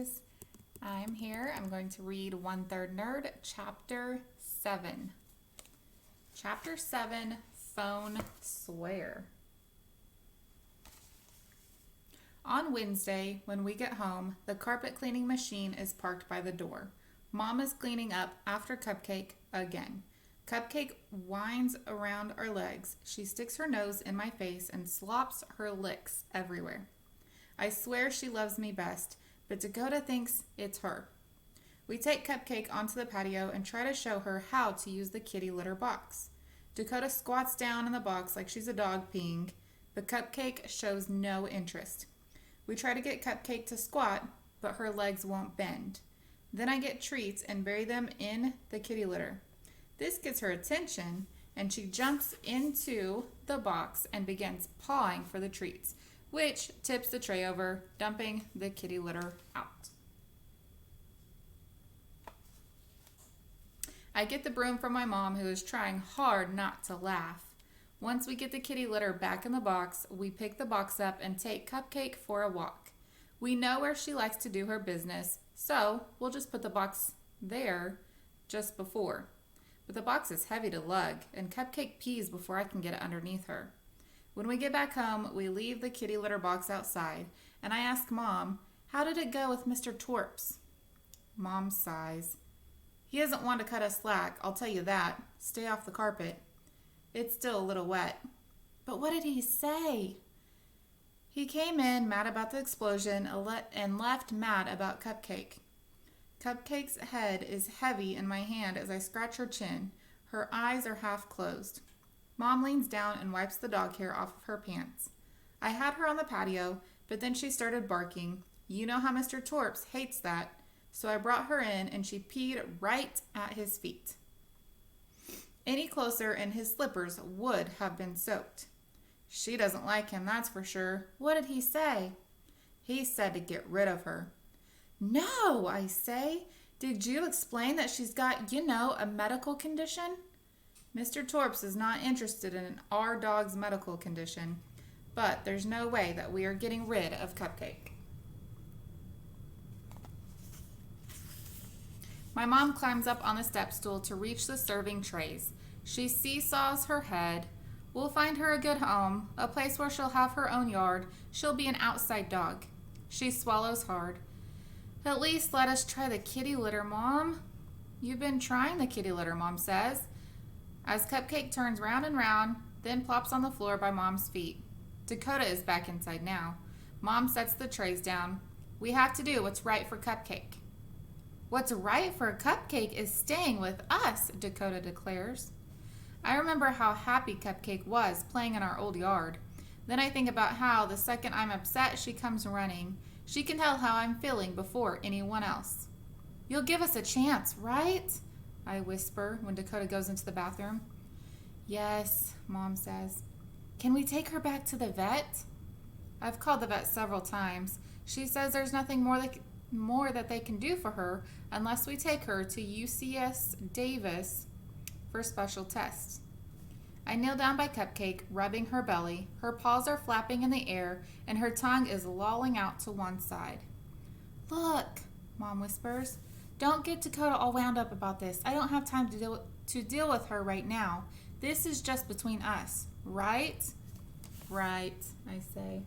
guys. I'm here. I'm going to read 1/3 Nerd, Chapter 7. Chapter 7, Phone Swear. On Wednesday, when we get home, the carpet cleaning machine is parked by the door. Mom is cleaning up after Cupcake again. Cupcake whines around our legs. She sticks her nose in my face and slops her licks everywhere. I swear she loves me best, but Dakota thinks it's her. We take Cupcake onto the patio and try to show her how to use the kitty litter box. Dakota squats down in the box like she's a dog peeing, but Cupcake shows no interest. We try to get Cupcake to squat, but her legs won't bend. Then I get treats and bury them in the kitty litter. This gets her attention, and she jumps into the box and begins pawing for the treats, which tips the tray over, dumping the kitty litter out. I get the broom from my mom, who is trying hard not to laugh. Once we get the kitty litter back in the box, we pick the box up and take Cupcake for a walk. We know where she likes to do her business, so we'll just put the box there just before. But the box is heavy to lug, and Cupcake pees before I can get it underneath her. When we get back home, we leave the kitty litter box outside, and I ask Mom, "How did it go with Mr. Torps?" Mom sighs. "He doesn't want to cut us slack, I'll tell you that. Stay off the carpet. It's still a little wet." "But what did he say?" "He came in mad about the explosion and left mad about Cupcake." Cupcake's head is heavy in my hand as I scratch her chin. Her eyes are half closed. Mom leans down and wipes the dog hair off of her pants. I had her on the patio, but then she started barking. You know how Mr. Torps hates that, so I brought her in and she peed right at his feet. Any closer and his slippers would have been soaked. She doesn't like him, that's for sure. What did he say? He said to get rid of her. No, I say. Did you explain that she's got, a medical condition? Mr. Torps is not interested in our dog's medical condition, but there's no way that we are getting rid of Cupcake. My mom climbs up on the step stool to reach the serving trays. She seesaws her head. We'll find her a good home, a place where she'll have her own yard. She'll be an outside dog. She swallows hard. At least let us try the kitty litter, Mom. You've been trying the kitty litter, Mom says, as Cupcake turns round and round, then plops on the floor by Mom's feet. Dakota is back inside now. Mom sets the trays down. We have to do what's right for Cupcake. What's right for Cupcake is staying with us, Dakota declares. I remember how happy Cupcake was playing in our old yard. Then I think about how the second I'm upset, she comes running. She can tell how I'm feeling before anyone else. You'll give us a chance, right? I whisper when Dakota goes into the bathroom. Yes, Mom says. Can we take her back to the vet? I've called the vet several times. She says there's nothing more that they can do for her unless we take her to UCS Davis for special tests. I kneel down by Cupcake, rubbing her belly. Her paws are flapping in the air, and her tongue is lolling out to one side. Look, Mom whispers. Don't get Dakota all wound up about this. I don't have time to deal with her right now. This is just between us, right? Right, I say.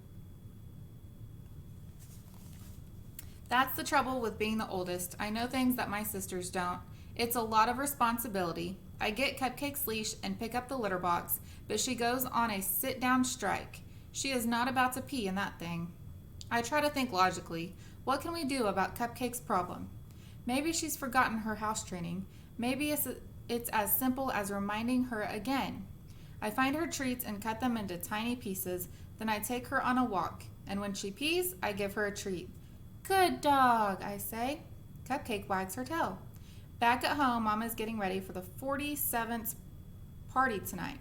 That's the trouble with being the oldest. I know things that my sisters don't. It's a lot of responsibility. I get Cupcake's leash and pick up the litter box, but she goes on a sit-down strike. She is not about to pee in that thing. I try to think logically. What can we do about Cupcake's problem? Maybe she's forgotten her house training. Maybe it's as simple as reminding her again. I find her treats and cut them into tiny pieces. Then I take her on a walk, and when she pees, I give her a treat. Good dog, I say. Cupcake wags her tail. Back at home, Mom is getting ready for the 47th party tonight.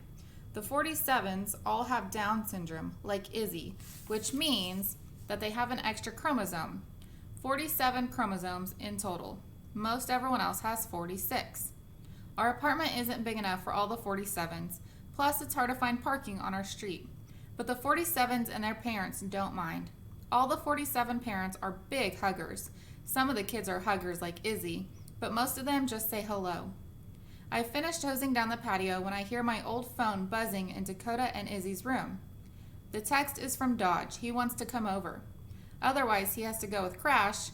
The 47s all have Down syndrome, like Izzy, which means that they have an extra chromosome. 47 chromosomes in total. Most everyone else has 46. Our apartment isn't big enough for all the 47s, plus it's hard to find parking on our street. But the 47s and their parents don't mind. All the 47 parents are big huggers. Some of the kids are huggers like Izzy, but most of them just say hello. I finished hosing down the patio when I hear my old phone buzzing in Dakota and Izzy's room. The text is from Dodge. He wants to come over. Otherwise, he has to go with Crash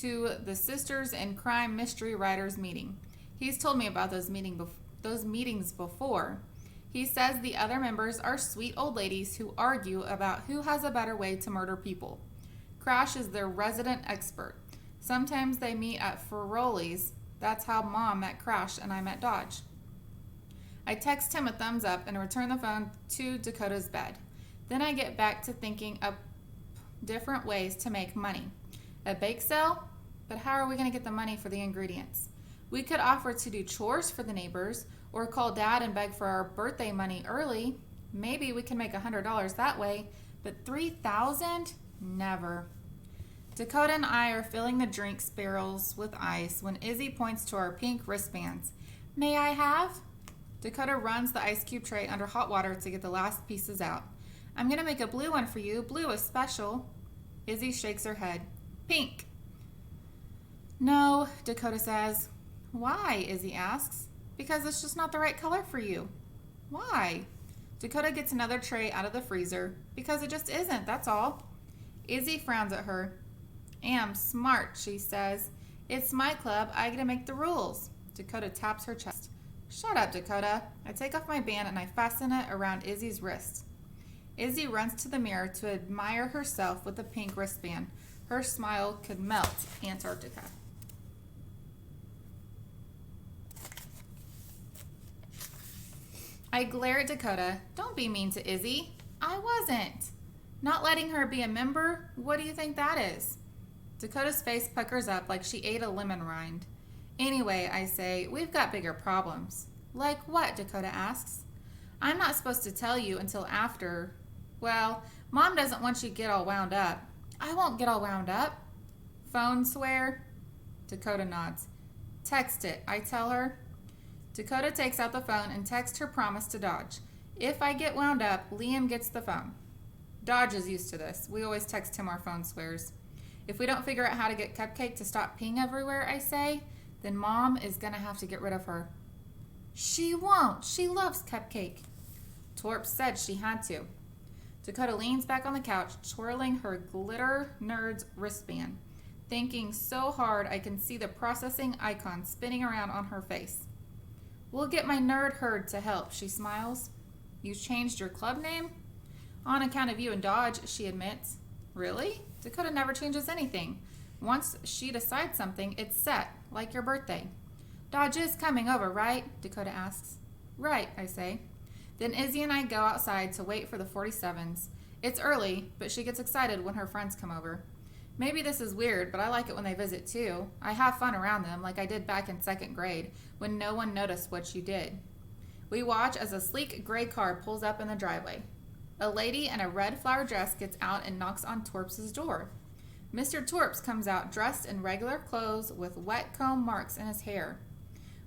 to the Sisters in Crime Mystery Writers meeting. He's told me about those meetings before. He says the other members are sweet old ladies who argue about who has a better way to murder people. Crash is their resident expert. Sometimes they meet at Ferroli's. That's how Mom met Crash and I met Dodge. I text him a thumbs up and return the phone to Dakota's bed. Then I get back to thinking of different ways to make money. A bake sale? But how are we going to get the money for the ingredients? We could offer to do chores for the neighbors or call Dad and beg for our birthday money early. Maybe we can make $100 that way, but $3,000? Never. Dakota and I are filling the drinks barrels with ice when Izzy points to our pink wristbands. May I have? Dakota runs the ice cube tray under hot water to get the last pieces out. I'm going to make a blue one for you. Blue is special. Izzy shakes her head. Pink. No, Dakota says. Why? Izzy asks. Because it's just not the right color for you. Why? Dakota gets another tray out of the freezer. Because it just isn't, that's all. Izzy frowns at her. Am smart, she says. It's my club. I get to make the rules. Dakota taps her chest. Shut up, Dakota. I take off my band and I fasten it around Izzy's wrist. Izzy runs to the mirror to admire herself with the pink wristband. Her smile could melt Antarctica. I glare at Dakota. Don't be mean to Izzy. I wasn't. Not letting her be a member? What do you think that is? Dakota's face puckers up like she ate a lemon rind. Anyway, I say, we've got bigger problems. Like what? Dakota asks. I'm not supposed to tell you until after. Well, Mom doesn't want you to get all wound up. I won't get all wound up. Phone swear? Dakota nods. Text it, I tell her. Dakota takes out the phone and texts her promise to Dodge. If I get wound up, Liam gets the phone. Dodge is used to this. We always text him our phone swears. If we don't figure out how to get Cupcake to stop peeing everywhere, I say, then Mom is going to have to get rid of her. She won't. She loves Cupcake. Torp said she had to. Dakota leans back on the couch, twirling her glitter nerd's wristband, thinking so hard I can see the processing icon spinning around on her face. We'll get my nerd herd to help, she smiles. You changed your club name? On account of you and Dodge, she admits. Really? Dakota never changes anything. Once she decides something, it's set, like your birthday. Dodge is coming over, right? Dakota asks. Right, I say. Then Izzy and I go outside to wait for the 47s. It's early, but she gets excited when her friends come over. Maybe this is weird, but I like it when they visit too. I have fun around them, like I did back in 2nd grade, when no one noticed what you did. We watch as a sleek gray car pulls up in the driveway. A lady in a red flower dress gets out and knocks on Torps' door. Mr. Torps comes out dressed in regular clothes with wet comb marks in his hair.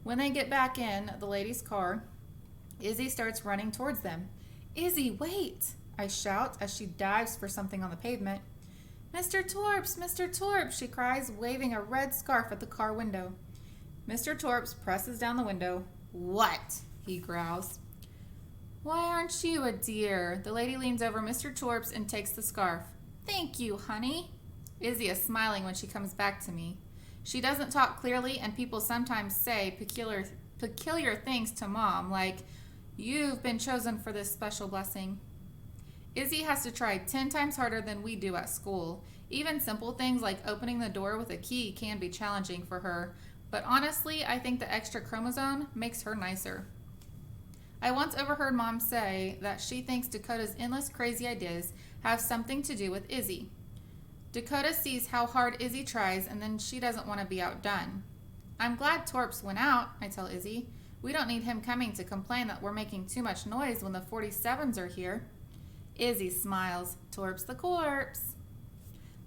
When they get back in the lady's car, Izzy starts running towards them. Izzy, wait! I shout as she dives for something on the pavement. Mr. Torps, Mr. Torps, she cries, waving a red scarf at the car window. Mr. Torps presses down the window. What? He growls. Why aren't you a dear? The lady leans over Mr. Torps and takes the scarf. Thank you, honey. Izzy is smiling when she comes back to me. She doesn't talk clearly, and people sometimes say peculiar things to Mom, like, you've been chosen for this special blessing. Izzy has to try 10 times harder than we do at school. Even simple things like opening the door with a key can be challenging for her, but honestly, I think the extra chromosome makes her nicer. I once overheard Mom say that she thinks Dakota's endless crazy ideas have something to do with Izzy. Dakota sees how hard Izzy tries, and then she doesn't want to be outdone. I'm glad Torps went out, I tell Izzy. We don't need him coming to complain that we're making too much noise when the 47s are here. Izzy smiles. Torps the corpse.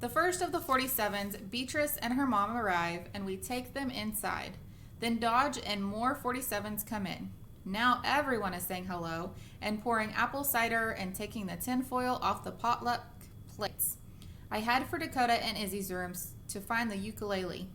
The first of the 47s, Beatrice and her mom arrive, and we take them inside. Then Dodge and more 47s come in. Now everyone is saying hello and pouring apple cider and taking the tinfoil off the potluck plates. I head for Dakota and Izzy's rooms to find the ukulele.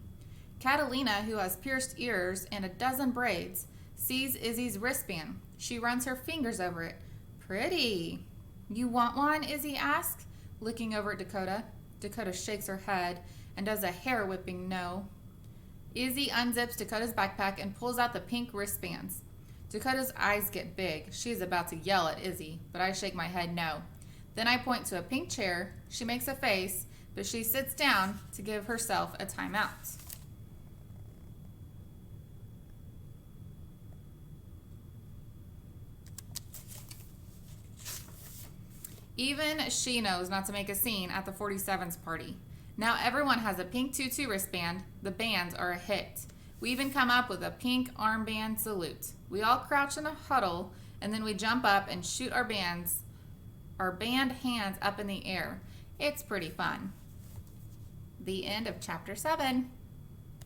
Catalina, who has pierced ears and a dozen braids, sees Izzy's wristband. She runs her fingers over it. Pretty. You want one? Izzy asks, looking over at Dakota. Dakota shakes her head and does a hair whipping no. Izzy unzips Dakota's backpack and pulls out the pink wristbands. Dakota's eyes get big. She is about to yell at Izzy, but I shake my head no. Then I point to a pink chair. She makes a face, but she sits down to give herself a timeout. Even she knows not to make a scene at the 47's party. Now everyone has a pink tutu wristband. The bands are a hit. We even come up with a pink armband salute. We all crouch in a huddle, and then we jump up and shoot our band hands up in the air. It's pretty fun. The end of chapter 7.